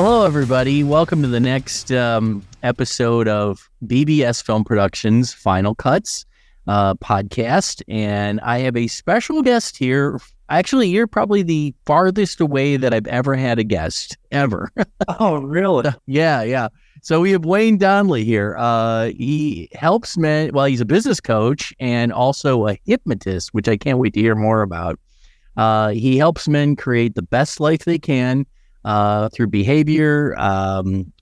Well, hello, everybody. Welcome to the next episode of BBS Film Productions Final Cuts podcast. And I have a special guest here. Actually, you're probably the farthest away that I've ever had a guest, ever. Oh, really? Yeah. So we have Wayne Donnelly here. He helps men, well, he's a business coach and also a hypnotist, which I can't wait to hear more about. He helps men create the best life they can through behavior,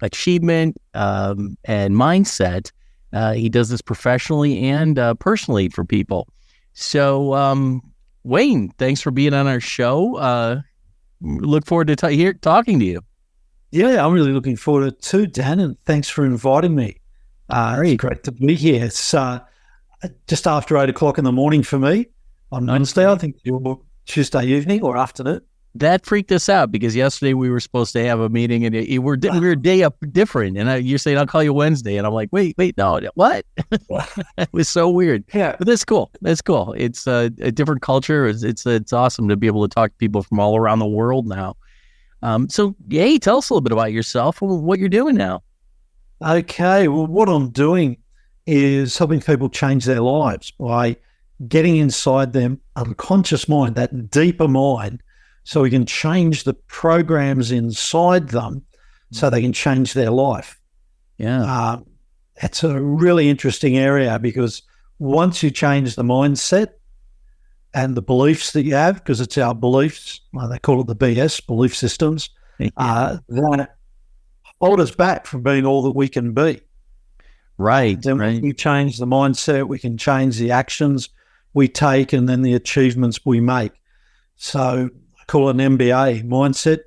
achievement, and mindset. He does this professionally and personally for people. So, Wayne, thanks for being on our show. Look forward to talking to you. Yeah, I'm really looking forward to it too, Dan, and thanks for inviting me. It's great to be here. It's just after 8 o'clock in the morning for me on Wednesday. I think you're Tuesday evening or afternoon. That freaked us out because yesterday we were supposed to have a meeting and we were a day up different. And you're saying, I'll call you Wednesday. And I'm like, wait, no, what? It was so weird. Yeah. But that's cool. It's a different culture. It's awesome to be able to talk to people from all around the world now. So, hey, tell us a little bit about yourself and what you're doing now. Okay. Well, what I'm doing is helping people change their lives by getting inside them unconscious mind, that deeper mind, so we can change the programs inside them so they can change their life. Yeah. It's a really interesting area because once you change the mindset and the beliefs that you have, because it's our beliefs, they call it the BS, belief systems, that hold us back from being all that we can be. Right. Then when we change the mindset, we can change the actions we take and then the achievements we make. So I call it an MBA, mindset,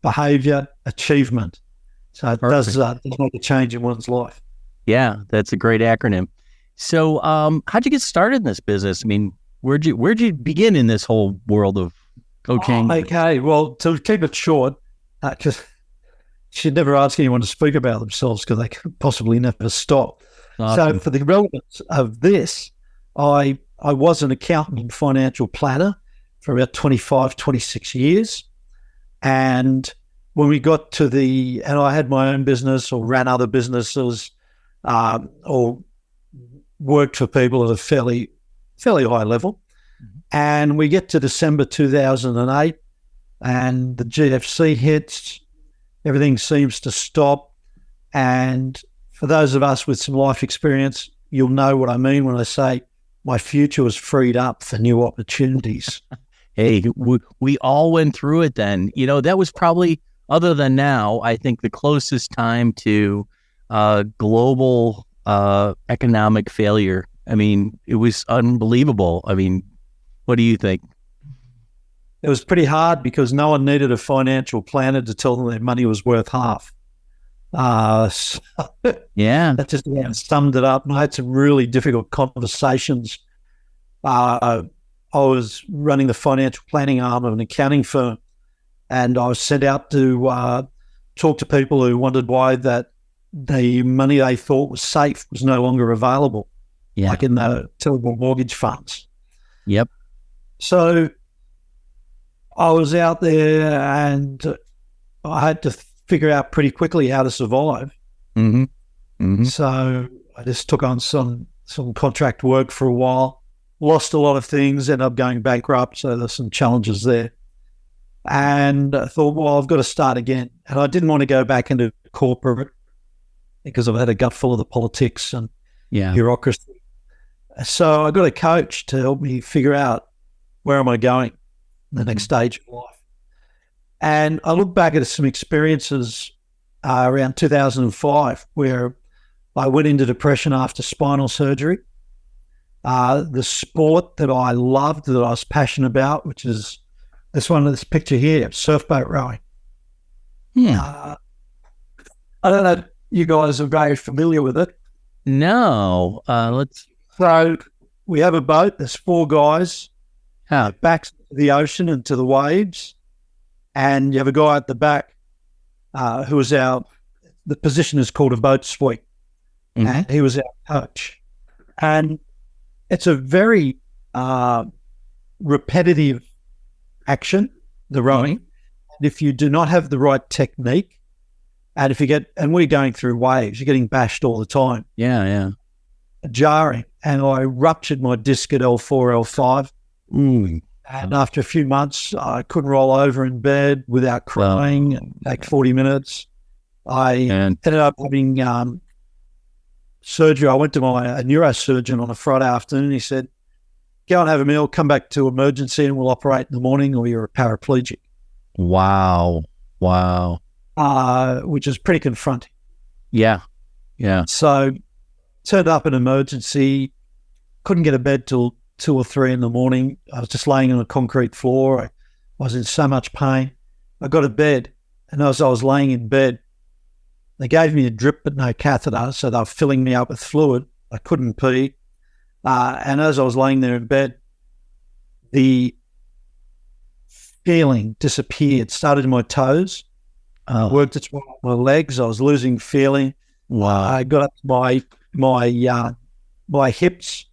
behavior, achievement. So it does make a change in one's life. Yeah, that's a great acronym. So how'd you get started in this business? I mean, where'd you begin in this whole world of coaching? Okay, well, to keep it short, because you should never ask anyone to speak about themselves because they could possibly never stop. Awesome. So for the relevance of this, I was an accountant and financial planner for about 25, 26 years. And when we got to and I had my own business or ran other businesses or worked for people at a fairly high level. Mm-hmm. And we get to December 2008 and the GFC hits, everything seems to stop. And for those of us with some life experience, you'll know what I mean when I say my future was freed up for new opportunities. Hey, we all went through it then. You know, that was probably, other than now, I think the closest time to global economic failure. I mean, it was unbelievable. I mean, what do you think? It was pretty hard because no one needed a financial planner to tell them their money was worth half. Yeah, that just summed it up. And I had some really difficult conversations. I was running the financial planning arm of an accounting firm, and I was sent out to talk to people who wondered why that the money they thought was safe was no longer available, like in the terrible mortgage funds. Yep. So I was out there, and I had to figure out pretty quickly how to survive. Mm-hmm. Mm-hmm. So I just took on some contract work for a while, lost a lot of things, ended up going bankrupt. So there's some challenges there. And I thought, well, I've got to start again. And I didn't want to go back into corporate because I've had a gut full of the politics and bureaucracy. So I got a coach to help me figure out where am I going, the next stage of life. And I look back at some experiences around 2005 where I went into depression after spinal surgery. The sport that I loved, that I was passionate about, which is this picture here, surfboat rowing. I don't know if you guys are very familiar with it. No. So we have a boat, there's 4 guys, backs to the ocean and to the waves. And you have a guy at the back who is the position is called a boat sweep. Mm-hmm. And he was our coach. And it's a very repetitive action, the rowing. if you do not have the right technique, and we're going through waves, you're getting bashed all the time. Yeah. Jarring. And I ruptured my disc at L4, L5. And after a few months, I couldn't roll over in bed without crying. And take 40 minutes. I ended up having surgery. I went to a neurosurgeon on a Friday afternoon. He said, go and have a meal, come back to emergency, and we'll operate in the morning, or you're a paraplegic. Wow. Which is pretty confronting. Yeah. So turned up in emergency, couldn't get to bed till 2 or 3 in the morning. I was just laying on a concrete floor. I was in so much pain. I got to bed, and as I was laying in bed, they gave me a drip but no catheter, so they were filling me up with fluid. I couldn't pee. And as I was laying there in bed, the feeling disappeared, started in my toes, worked its way up my legs. I was losing feeling. Wow. I got up to my hips,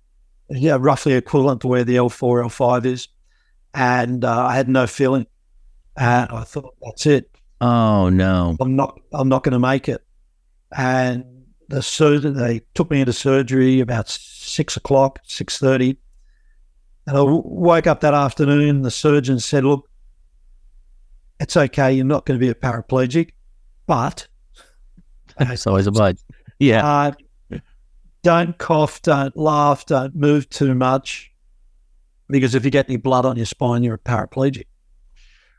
roughly equivalent to where the L4, L5 is, and I had no feeling. And I thought, that's it. Oh no, I'm not going to make it. And they took me into surgery about 6 o'clock, 6:30. And I woke up that afternoon. The surgeon said, look, it's okay. You're not going to be a paraplegic, but it's always a but. Yeah. Don't cough, don't laugh, don't move too much, because if you get any blood on your spine, you're a paraplegic.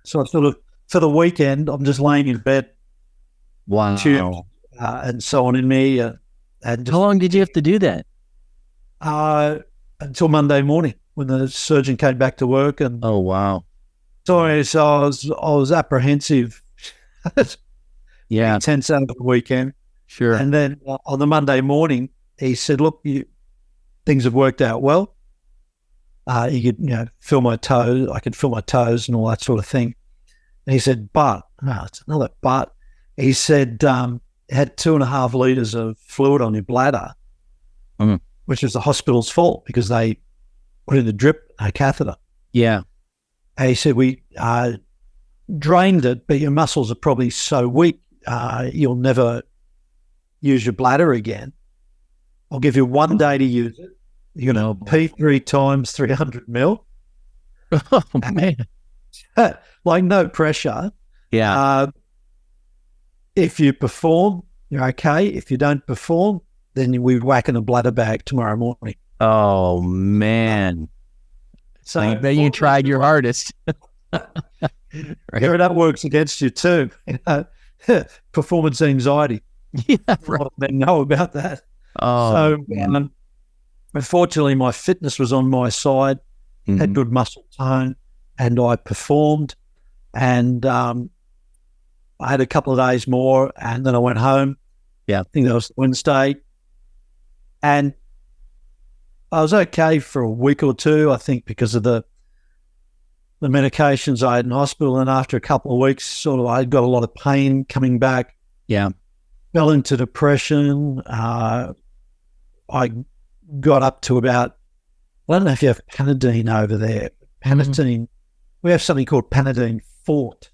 So I sort of, for the weekend, I'm just laying in bed. Wow. And so on in me. And just, how long did you have to do that? Until Monday morning, when the surgeon came back to work. And oh wow. So I was apprehensive. Yeah. Tense out of the weekend. Sure. And then on the Monday morning, he said, look, things have worked out well. You could, feel my toes. I could feel my toes and all that sort of thing. And he said, it's another but. He said, it had 2.5 litres of fluid on your bladder, which was the hospital's fault because they put in the drip, no catheter. Yeah. And he said, we drained it, but your muscles are probably so weak, you'll never use your bladder again. I'll give you 1 day to use it. You're going to pee 3 times, 300 mil. Oh, man. Like no pressure. Yeah. If you perform, you're okay. If you don't perform, then we whack in a bladder bag tomorrow morning. Oh, man. So I bet you tried your hardest. Right. That works against you too. Performance anxiety. Yeah, right. They know about that. Oh, so unfortunately, my fitness was on my side, had good muscle tone, and I performed. And I had a couple of days more, and then I went home. Yeah, I think that was Wednesday, and I was okay for a week or two. I think because of the medications I had in hospital, and after a couple of weeks, I got a lot of pain coming back. Yeah, fell into depression. I got up to about, I don't know if you have Panadine over there. Panadine, we have something called Panadine Fort.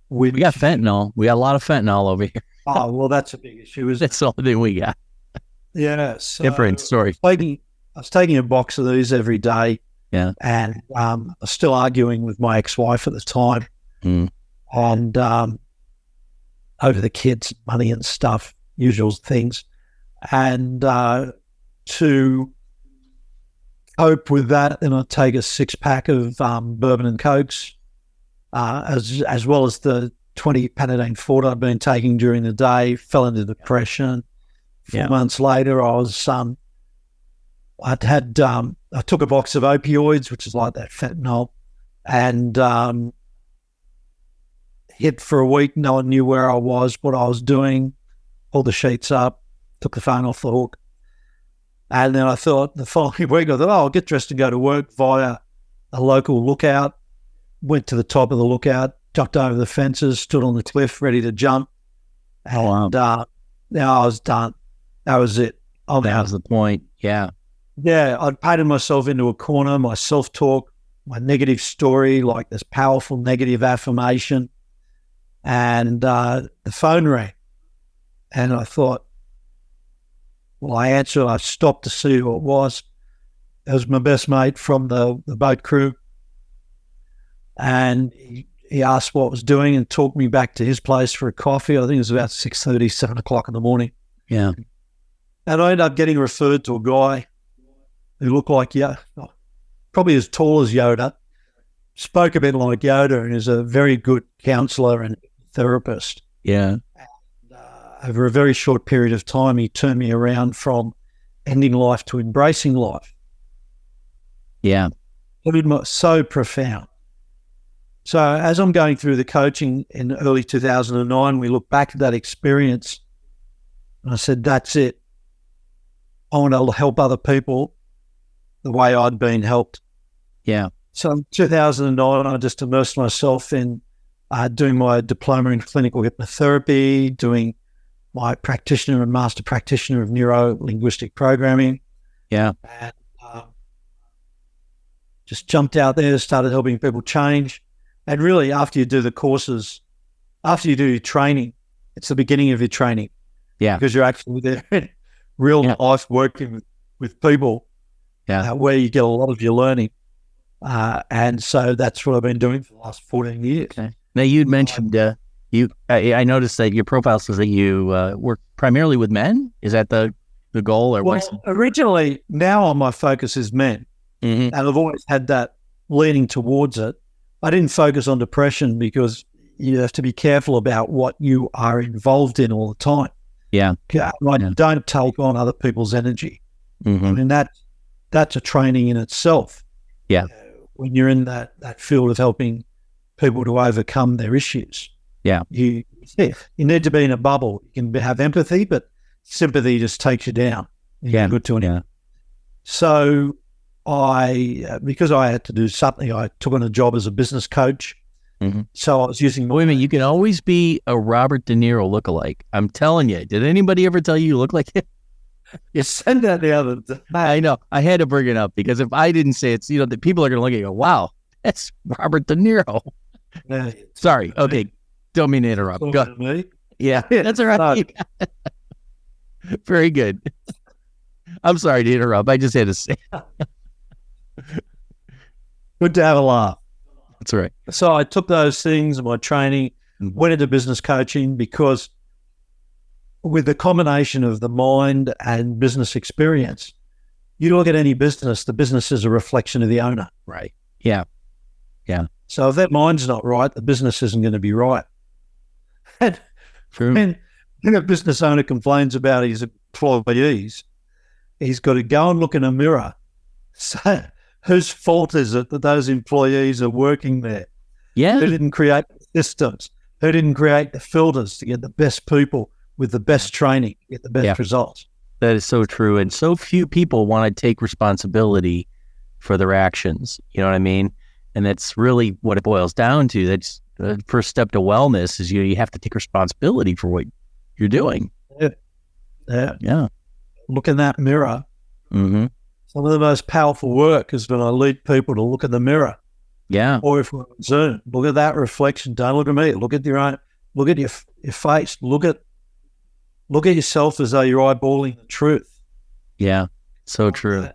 We got fentanyl. We got a lot of fentanyl over here. Oh, well, that's a big issue. That's the only thing we got. Yeah. So different story. I was taking a box of these every day. Yeah. And I was still arguing with my ex-wife at the time. And over the kids' money and stuff, usual things. And to cope with that, then I'd take a 6-pack of bourbon and cokes, as well as the 20 Panadine Fort I'd been taking during the day. Fell into depression. 4 months later, I took a box of opioids, which is like that fentanyl, and hid for a week. No one knew where I was, what I was doing. Pulled the sheets up, took the phone off the hook. And then I thought the following week, I'll get dressed and go to work via a local lookout. Went to the top of the lookout, jumped over the fences, stood on the cliff, ready to jump. And now I was done. That was it. That was the point. Yeah. Yeah, I'd painted myself into a corner, my self-talk, my negative story, like this powerful negative affirmation. and the phone rang. And I thought, well, I answered. I stopped to see who it was. It was my best mate from the boat crew. And he asked what I was doing and took me back to his place for a coffee. I think it was about 6:30, 7 o'clock in the morning. Yeah. And I ended up getting referred to a guy who looked like Yoda, probably as tall as Yoda, spoke a bit like Yoda, and is a very good counsellor and therapist. Yeah. Over a very short period of time, he turned me around from ending life to embracing life. Yeah. So profound. So as I'm going through the coaching in early 2009, we look back at that experience, and I said, that's it. I want to help other people the way I'd been helped. Yeah. So in 2009, I just immersed myself in doing my diploma in clinical hypnotherapy, doing my practitioner and master practitioner of neuro-linguistic programming. Yeah. And just jumped out there, started helping people change. And really, after you do the courses, after you do your training, it's the beginning of your training. Yeah. Because you're actually there in real life working with people where you get a lot of your learning. And so that's what I've been doing for the last 14 years. Okay. Now, you'd mentioned, I noticed that your profile says that you work primarily with men. Is that the goal? Or originally, now my focus is men. Mm-hmm. And I've always had that leaning towards it. I didn't focus on depression because you have to be careful about what you are involved in all the time. Yeah. Don't take on other people's energy. Mm-hmm. I mean, that's a training in itself. Yeah. When you're in that field of helping people to overcome their issues. Yeah. You need to be in a bubble. You can have empathy, but sympathy just takes you down. Yeah. Good to it. So because I had to do something, I took on a job as a business coach. Mm-hmm. So I was using... Wait a minute, you can always be a Robert De Niro lookalike. I'm telling you. Did anybody ever tell you look like him? You said that the other day. I know. I had to bring it up because if I didn't say it, the people are going to look at you and go, wow, that's Robert De Niro. Sorry. Okay. Don't mean to interrupt. Go. Me? Yeah, that's all right. Very good. I'm sorry to interrupt. I just had to say. Good to have a laugh. That's right. So I took those things in my training, went into business coaching because with the combination of the mind and business experience, you look at any business, the business is a reflection of the owner. Right. Yeah. Yeah. So if that mind's not right, the business isn't going to be right. And true. When a business owner complains about his employees, he's got to go and look in a mirror. So whose fault is it that those employees are working there? Yeah. Who didn't create the systems? Who didn't create the filters to get the best people with the best training, get the best results? That is so true. And so few people want to take responsibility for their actions. You know what I mean? And that's really what it boils down to. That's the first step to wellness is you have to take responsibility for what you're doing. Yeah. Look in that mirror. Mm-hmm. Some of the most powerful work is when I lead people to look in the mirror. Yeah. Or if we're on Zoom, look at that reflection. Don't look at me. Look at your own. Look at your face. Look at yourself as though you're eyeballing the truth. Yeah. So true.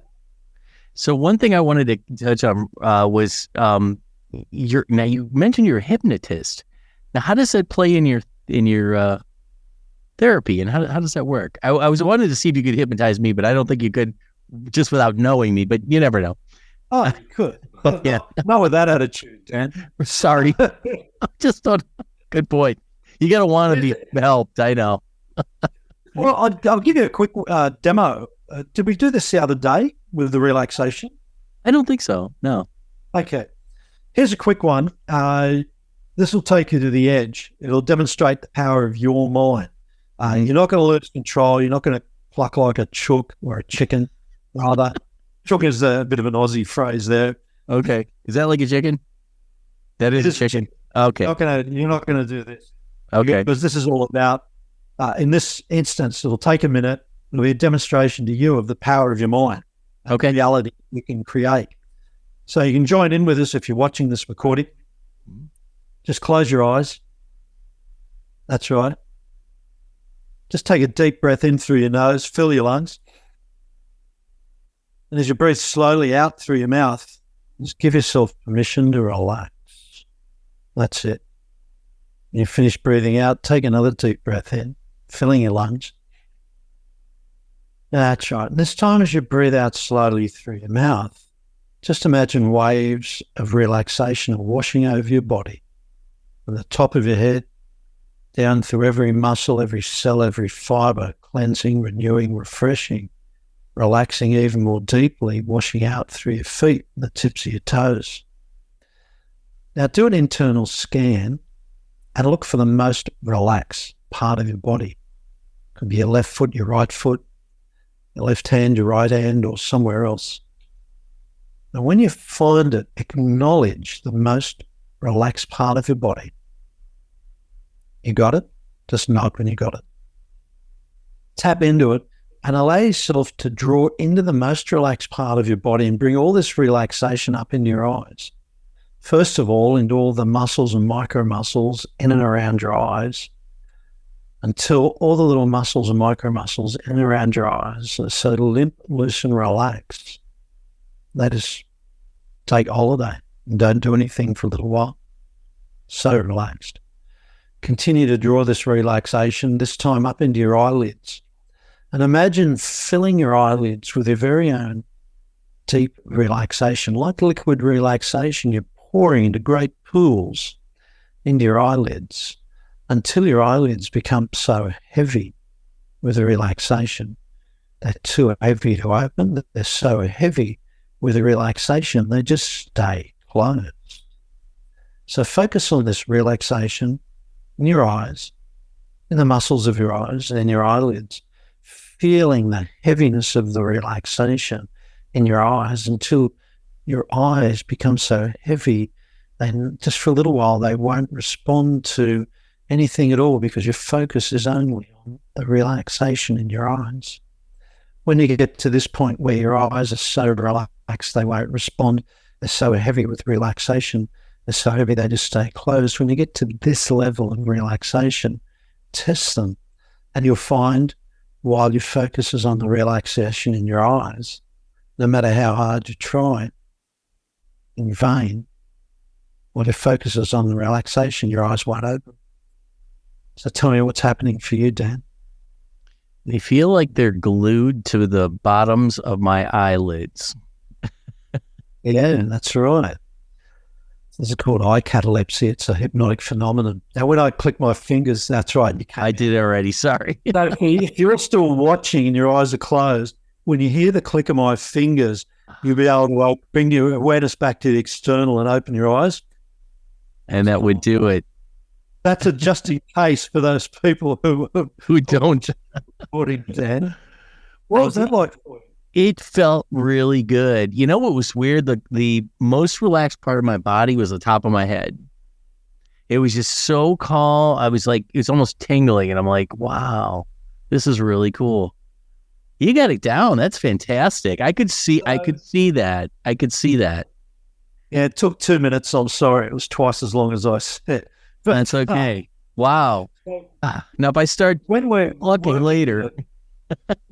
So one thing I wanted to touch on was you mentioned you're a hypnotist. Now, how does that play in your therapy, and how does that work? I was wanting to see if you could hypnotize me, but I don't think you could just without knowing me. But you never know. Oh, you could. Yeah. Not with that attitude, Dan. Sorry. I just thought. Good point. You got to want to be helped. I know. Well, I'll give you a quick demo. Did we do this the other day with the relaxation? I don't think so. No. Okay. Here's a quick one. This will take you to the edge. It'll demonstrate the power of your mind. You're not going to lose control. You're not going to pluck like a chook or a chicken, rather. Chook is a bit of an Aussie phrase there. Okay. Is that like a chicken? That is a chicken. Okay. You're not going to do this. Okay. Because this is all about, in this instance, it'll take a minute. It'll be a demonstration to you of the power of your mind. Okay. Reality you can create. So you can join in with us if you're watching this recording. Just close your eyes That's right. Just take a deep breath in through your nose, fill your lungs. And as you breathe slowly out through your mouth, just give yourself permission to relax. That's it. When you finish breathing out, take another deep breath in, filling your lungs. That's right. And this time as you breathe out slowly through your mouth, just imagine waves of relaxation are washing over your body, from the top of your head, down through every muscle, every cell, every fibre, cleansing, renewing, refreshing, relaxing even more deeply, washing out through your feet, the tips of your toes. Now do an internal scan and look for the most relaxed part of your body. It could be your left foot, your right foot, your left hand, your right hand, or somewhere else. And when you find it, acknowledge the most relaxed part of your body. You got it? Just nod when you got it. Tap into it and allow yourself to draw into the most relaxed part of your body and bring all this relaxation up into your eyes. First of all, into all the muscles and micro muscles in and around your eyes, until all the little muscles and micro muscles in and around your eyes are so limp, loose and relaxed. They just take a holiday and don't do anything for a little while. So relaxed. Continue to draw this relaxation, this time up into your eyelids. And imagine filling your eyelids with your very own deep relaxation. Like liquid relaxation, you're pouring into great pools into your eyelids until your eyelids become so heavy with the relaxation. They're too heavy to open. They're so heavy with the relaxation, they just stay closed. So focus on this relaxation in your eyes, in the muscles of your eyes and in your eyelids, feeling the heaviness of the relaxation in your eyes until your eyes become so heavy, then just for a little while they won't respond to anything at all because your focus is only on the relaxation in your eyes. When you get to this point where your eyes are so relaxed they won't respond, they're so heavy with relaxation, they're so heavy they just stay closed. When you get to this level of relaxation, test them and you'll find while your focus is on the relaxation in your eyes, no matter how hard you try, in vain, while your focus is on the relaxation, your eyes won't open. So tell me what's happening for you, Dan. They feel like they're glued to the bottoms of my eyelids. Yeah, that's right. This is called eye catalepsy. It's a hypnotic phenomenon. Now, when I click my fingers, that's right. You can't. I did it already. Sorry. So if you're still watching and your eyes are closed, when you hear the click of my fingers, you'll be able to bring your awareness back to the external and open your eyes. And that would do it. That's a just in case for those people who don't. Dan. What was that like for you? It felt really good. You know what was weird? The most relaxed part of my body was the top of my head. It was just so calm. I was like, it was almost tingling. And I'm like, wow, this is really cool. You got it down. That's fantastic. I could see that. Yeah, it took 2 minutes. I'm sorry. It was twice as long as I said. But that's okay. Wow. Now, if I start when we're looking later.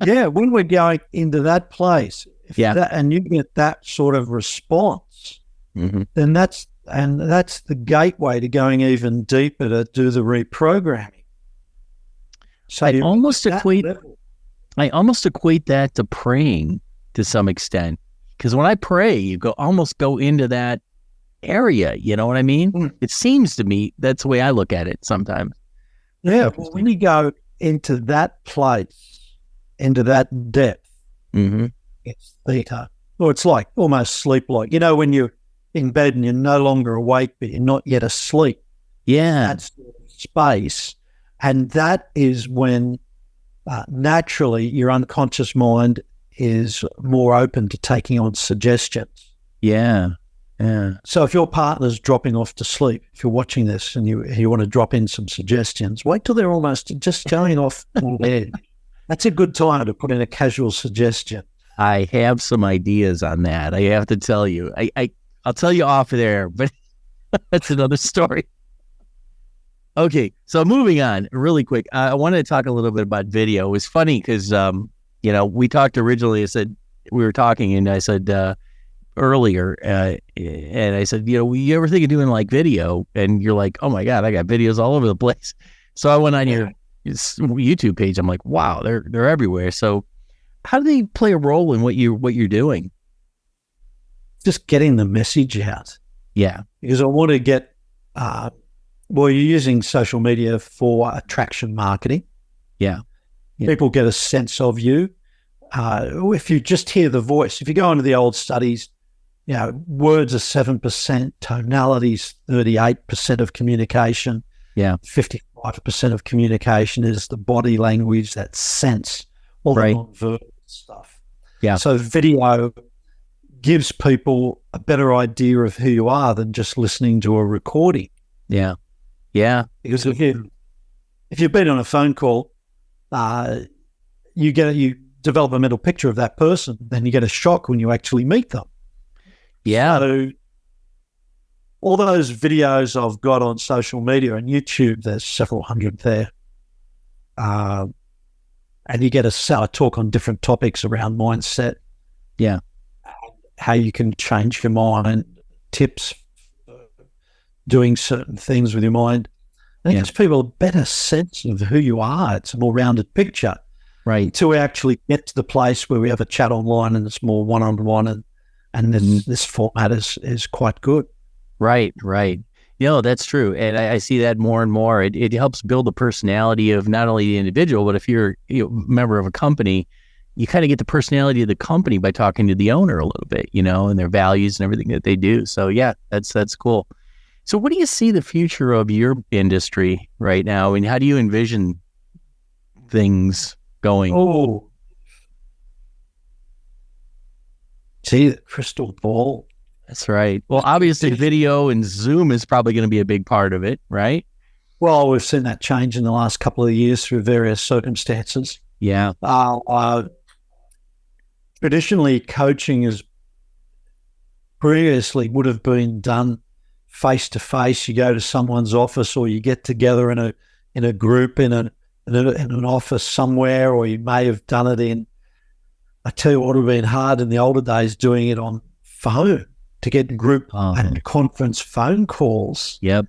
Yeah, when we're going into that place, and you get that sort of response, then that's the gateway to going even deeper to do the reprogramming. So I almost equate that to praying to some extent, because when I pray, you almost go into that area. You know what I mean? It seems to me that's the way I look at it sometimes. Yeah, well, when you go into that place, into that depth, it's theta. Or it's like almost sleep-like. You know, when you're in bed and you're no longer awake, but you're not yet asleep. Yeah. That's space. And that is when naturally your unconscious mind is more open to taking on suggestions. Yeah. Yeah. So if your partner's dropping off to sleep, if you're watching this and you want to drop in some suggestions, wait till they're almost just going off in bed. That's a good time to put in a casual suggestion. I have some ideas on that. I have to tell you. I'll tell you off there, but that's another story. Okay, so moving on really quick. I wanted to talk a little bit about video. It was funny because, we talked originally. We were talking and I said earlier, and I said, you ever think of doing like video? And you're like, oh my God, I got videos all over the place. So I went on your YouTube page. I'm like, wow, they're everywhere. So how do they play a role in what you're doing? Just getting the message out. Yeah. Because I want to get, you're using social media for attraction marketing. Yeah. People get a sense of you. If you just hear the voice, if you go into the old studies, words are 7%, tonalities 38% of communication. Yeah. 55% of communication is the body language, that sense, all the non-verbal stuff. Yeah. So video gives people a better idea of who you are than just listening to a recording. Yeah. Yeah. Because if you've been on a phone call, you develop a mental picture of that person, then you get a shock when you actually meet them. Yeah. So all those videos I've got on social media and YouTube, there's several hundred there. And you get a talk on different topics around mindset. Yeah. How you can change your mind, tips for doing certain things with your mind. I think it gives people a better sense of who you are. It's a more rounded picture. Right. Until we actually get to the place where we have a chat online and it's more one-on-one and this format is quite good. Right. That's true. And I see that more and more. It helps build the personality of not only the individual, but if you're a member of a company, you kind of get the personality of the company by talking to the owner a little bit, and their values and everything that they do. So yeah, that's cool. So what do you see the future of your industry right now? And how do you envision things going? Oh, see the crystal ball. That's right. Well, obviously video and Zoom is probably going to be a big part of it, right? Well, we've seen that change in the last couple of years through various circumstances. Yeah. Traditionally, coaching previously would have been done face to face. You go to someone's office, or you get together in a group in an office somewhere, or you may have done it in. I tell you what would have been hard in the older days, doing it on phone, to get group and conference phone calls. Yep.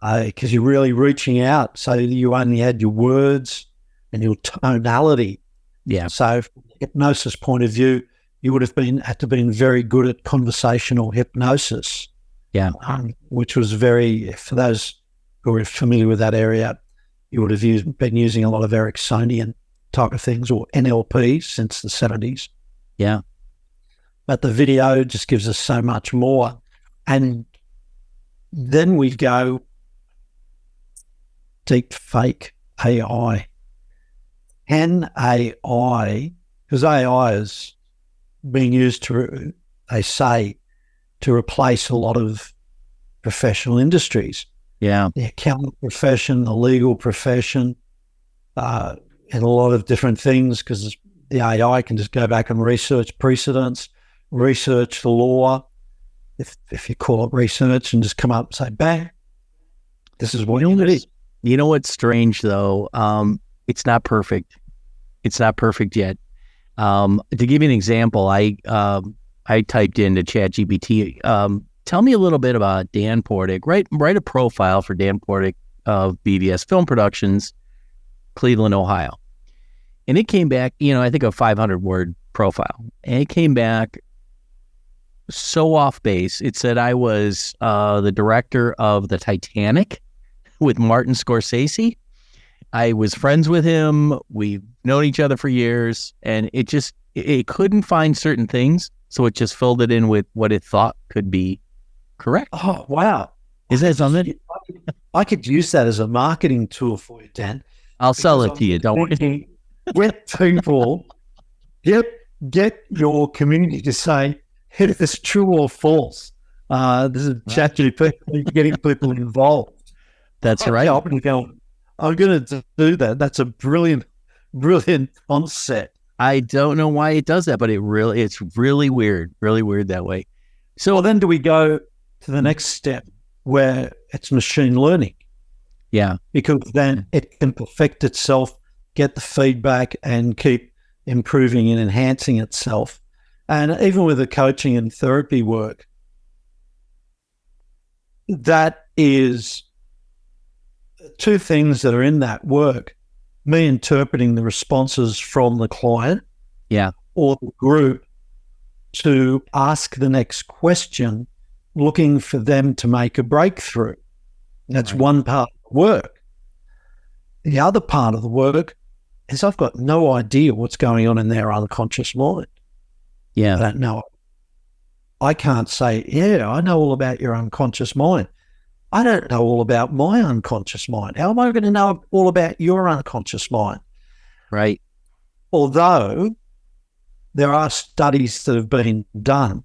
Because you're really reaching out, so you only had your words and your tonality. Yeah. So from a hypnosis point of view, you would have had to been very good at conversational hypnosis. Yeah. Which was for those who are familiar with that area, you would have been using a lot of Ericksonian type of things, or NLP since the 70s. Yeah. But the video just gives us so much more. And then we go deep fake AI. Can AI, because AI is being used to replace a lot of professional industries. Yeah. The accounting profession, the legal profession, and a lot of different things, because the AI can just go back and research precedents, research the law, if you call it research, and just come up and say, bang, this is what it is. You know what's strange, though? It's not perfect. It's not perfect yet. To give you an example, I typed into ChatGPT, tell me a little bit about Dan Portick. Write a profile for Dan Portick of BVS Film Productions, Cleveland, Ohio. And it came back, I think a 500-word profile. And it came back so off base. It said I was the director of the Titanic with Martin Scorsese. I was friends with him. We've known each other for years, and it couldn't find certain things, so it just filled it in with what it thought could be correct. Oh, wow. Is that something? I could use that as a marketing tool for you, Dan. I'll sell it to you. Don't worry. With people, get your community to say, hey, if it's true or false. This is ChatGPT, getting people involved. That's right. I'm going to do that. That's a brilliant concept. I don't know why it does that, but it's really weird that way. So then do we go to the next step where it's machine learning? Yeah. because then it can perfect itself, get the feedback, and keep improving and enhancing itself. And even with the coaching and therapy work, that is two things that are in that work. Me interpreting the responses from the client or the group to ask the next question, looking for them to make a breakthrough. That's one part of the work. The other part of the work is I've got no idea what's going on in their unconscious mind. Yeah. I don't know. I can't say, yeah, I know all about your unconscious mind. I don't know all about my unconscious mind. How am I going to know all about your unconscious mind? Right. Although there are studies that have been done,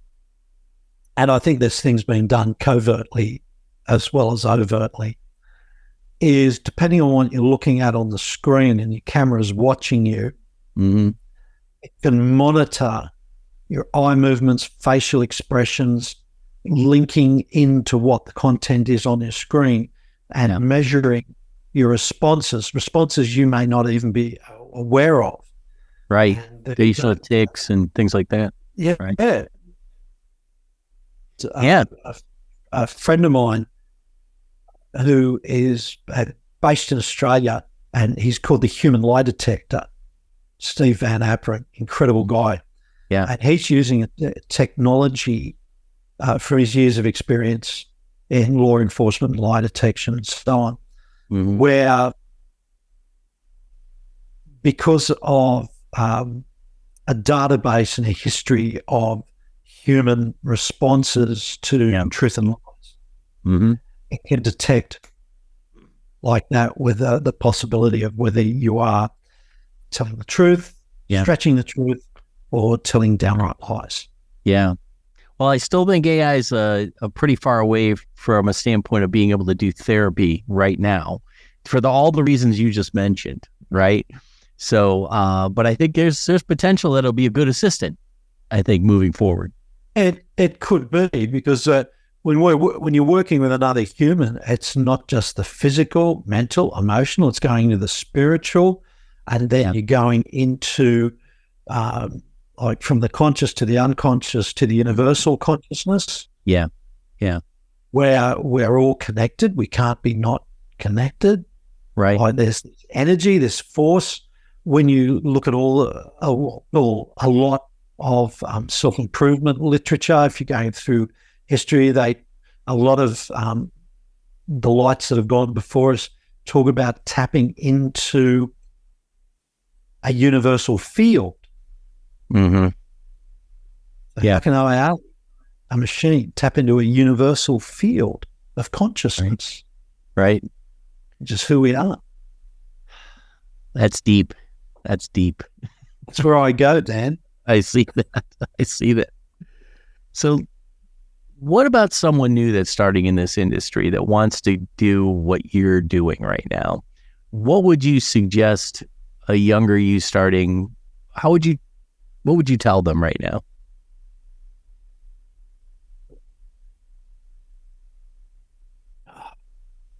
and I think there's things being done covertly as well as overtly, is depending on what you're looking at on the screen and your camera's watching you, it can monitor your eye movements, facial expressions, linking into what the content is on your screen and measuring your responses you may not even be aware of. Right. Facial tics and things like that. Yeah. Right. Yeah. A friend of mine who is based in Australia, and he's called the human lie detector, Steve Van Aperen, incredible guy. Yeah. And he's using technology for his years of experience in law enforcement, lie detection, and so on, where because of a database and a history of human responses to truth and lies, it can detect like that with the possibility of whether you are telling the truth, stretching the truth, or telling downright lies. Yeah. Well, I still think AI is a pretty far away from a standpoint of being able to do therapy right now for all the reasons you just mentioned, right? So, but I think there's potential that it'll be a good assistant, I think, moving forward. It could be, because when you're working with another human, it's not just the physical, mental, emotional, it's going into the spiritual, and then you're going into like from the conscious to the unconscious to the universal consciousness. Yeah. Yeah. Where we're all connected. We can't be not connected. Right. Like there's energy, there's force. When you look at a lot of self-improvement literature, if you're going through history, a lot of the lights that have gone before us talk about tapping into a universal field. How can a machine tap into a universal field of consciousness? Right. Just who we are. That's deep. That's deep. That's where I go, Dan. I see that. I see that. So what about someone new that's starting in this industry that wants to do what you're doing right now? What would you suggest a younger you starting? What would you tell them right now?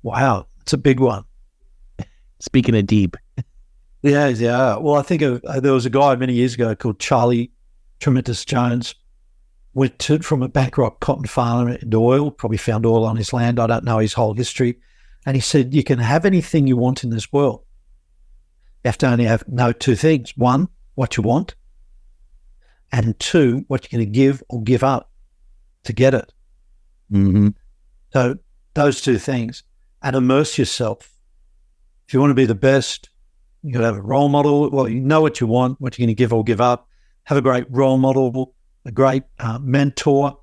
Wow, it's a big one. Speaking of deep. Yeah. Well, I think there was a guy many years ago called Charlie Tremendous Jones, went from a bankrupt cotton farmer into oil, probably found oil on his land. I don't know his whole history. And he said, you can have anything you want in this world. You have to only know two things. One, what you want. And two, what you're going to give or give up to get it. So those two things. And immerse yourself. If you want to be the best, you got to have a role model. Well, you know what you want, what you're going to give or give up. Have a great role model, a great mentor,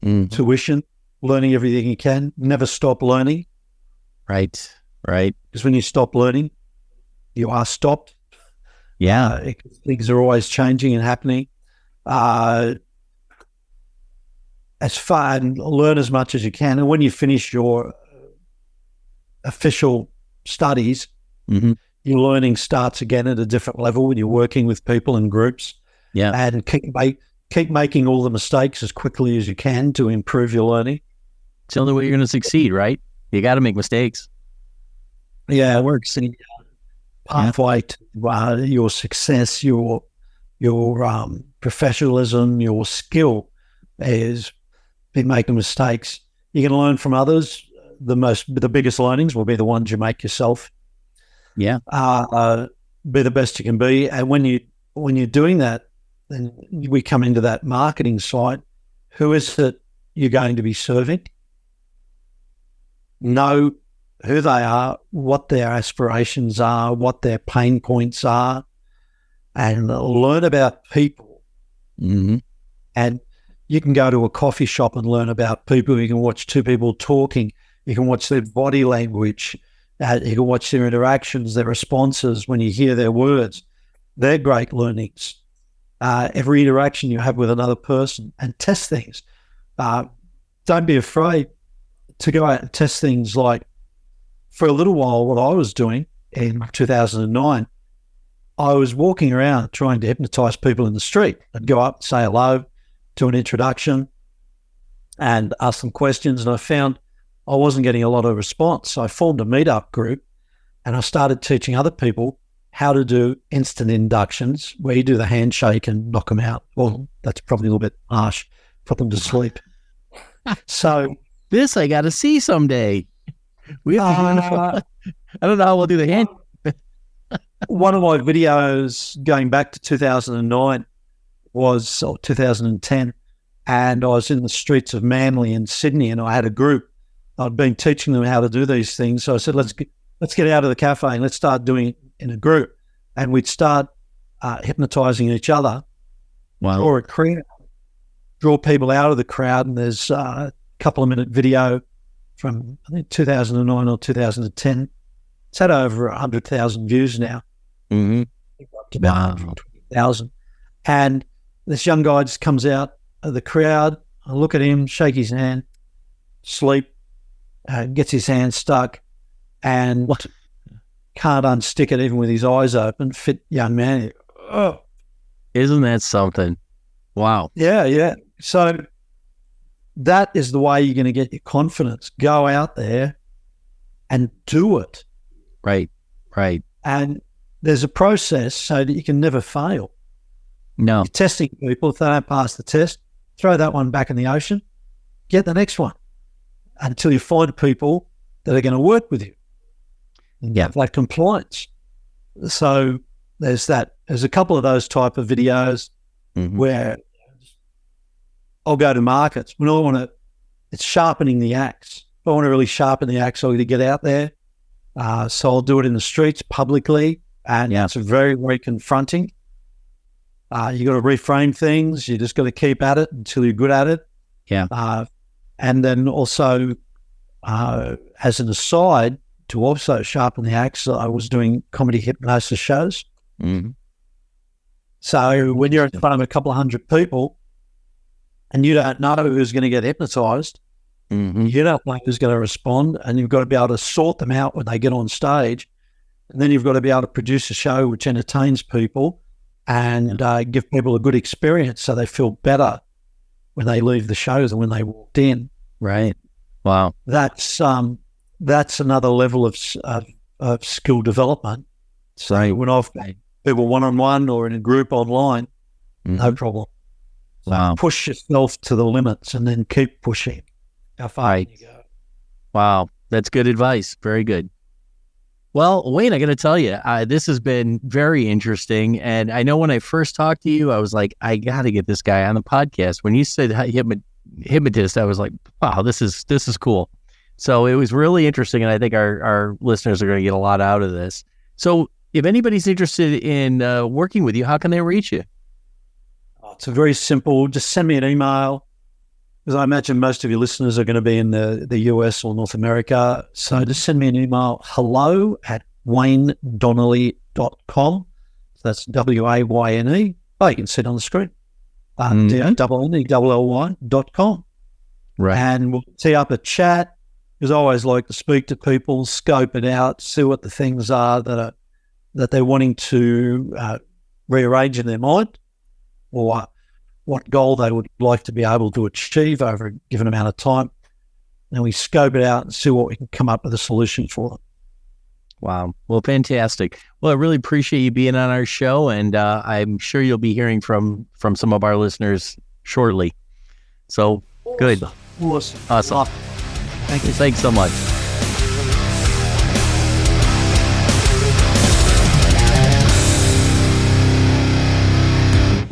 tuition, learning everything you can. Never stop learning. Right. Because when you stop learning, you are stopped. Yeah. Things are always changing and happening. And learn as much as you can. And when you finish your official studies, your learning starts again at a different level when you're working with people in groups. Yeah. And keep making all the mistakes as quickly as you can to improve your learning. It's the only way you're going to succeed, right? You got to make mistakes. Yeah, it works in pathway to your success, your professionalism, your skill is been making mistakes. You can learn from others. The biggest learnings will be the ones you make yourself. Yeah. Be the best you can be. And when you're doing that, then we come into that marketing side. Who is it you're going to be serving? Know who they are, what their aspirations are, what their pain points are, and learn about people. Mm-hmm. And you can go to a coffee shop and learn about people. You can watch two people talking. You can watch their body language. You can watch their interactions, their responses when you hear their words. They're great learnings. Every interaction you have with another person, and test things. Don't be afraid to go out and test things. Like, for a little while, what I was doing in 2009, I was walking around trying to hypnotize people in the street. I'd go up, say hello, do an introduction, and ask them questions, and I found I wasn't getting a lot of response. So I formed a meetup group, and I started teaching other people how to do instant inductions, where you do the handshake and knock them out. Well, that's probably a little bit harsh, put them to sleep. So this I got to see someday. I don't know how we'll do the hand. One of my videos going back to 2009 was, or 2010, and I was in the streets of Manly in Sydney, and I had a group. I'd been teaching them how to do these things. So I said, let's get out of the cafe and let's start doing it in a group. And we'd start hypnotizing each other. Wow. Or a crowd, draw people out of the crowd. And there's a couple of minute video from, I think, 2009 or 2010. It's had over 100,000 views now. Mm-hmm. Up to about 120,000. And this young guy just comes out of the crowd. I look at him, shake his hand, sleep, gets his hand stuck, and can't unstick it even with his eyes open. Fit young man. Oh. Isn't that something? Wow. Yeah. So that is the way you're going to get your confidence. Go out there and do it. Right. And there's a process so that you can never fail. No. You're testing people. If they don't pass the test, throw that one back in the ocean, get the next one until you find people that are going to work with you. Yeah. Like compliance. So there's that. There's a couple of those type of videos where I'll go to markets. When I want to, it's sharpening the axe. If I want to really sharpen the axe, I'll get out there. So I'll do it in the streets publicly, and it's very, very confronting. You got to reframe things. You just got to keep at it until you're good at it. Yeah. And then also, as an aside, to also sharpen the axe, I was doing comedy hypnosis shows. Mm-hmm. So when you're in front of a couple of hundred people and you don't know who's going to get hypnotized, you don't know who's going to respond, and you've got to be able to sort them out when they get on stage. And then you've got to be able to produce a show which entertains people and give people a good experience so they feel better when they leave the show than when they walked in. Right. Wow. That's another level of skill development. So when I've got people one-on-one or in a group online, no problem. Wow. Push yourself to the limits and then keep pushing. How far can you go? Wow. That's good advice. Very good. Well, Wayne, I got to tell you, this has been very interesting. And I know when I first talked to you, I was like, I got to get this guy on the podcast. When you said hypnotist, I was like, wow, this is cool. So it was really interesting. And I think our listeners are going to get a lot out of this. So if anybody's interested in working with you, how can they reach you? It's a very simple, just send me an email, because I imagine most of your listeners are going to be in the US or North America. So just send me an email, hello@waynedonnelly.com. So that's WAYNE. Oh, you can see it on the screen. DONNELLY.com. Right. And we'll tee up a chat, because I always like to speak to people, scope it out, see what the things are that they're wanting to rearrange in their mind, or what goal they would like to be able to achieve over a given amount of time. And we scope it out and see what we can come up with a solution for them. Wow. Well, fantastic. Well, I really appreciate you being on our show, and I'm sure you'll be hearing from some of our listeners shortly. So, good. Awesome. Thank you. Thanks so much.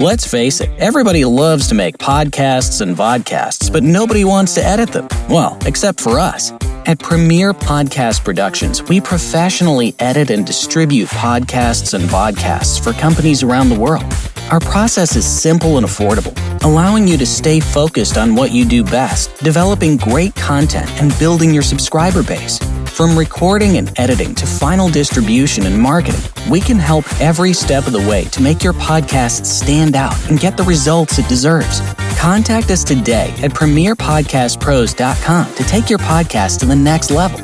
Let's face it, everybody loves to make podcasts and vodcasts, but nobody wants to edit them. Well, except for us. At Premier Podcast Productions, we professionally edit and distribute podcasts and vodcasts for companies around the world. Our process is simple and affordable, allowing you to stay focused on what you do best, developing great content and building your subscriber base. From recording and editing to final distribution and marketing, we can help every step of the way to make your podcast stand out and get the results it deserves. Contact us today at premierpodcastpros.com to take your podcast to the next level.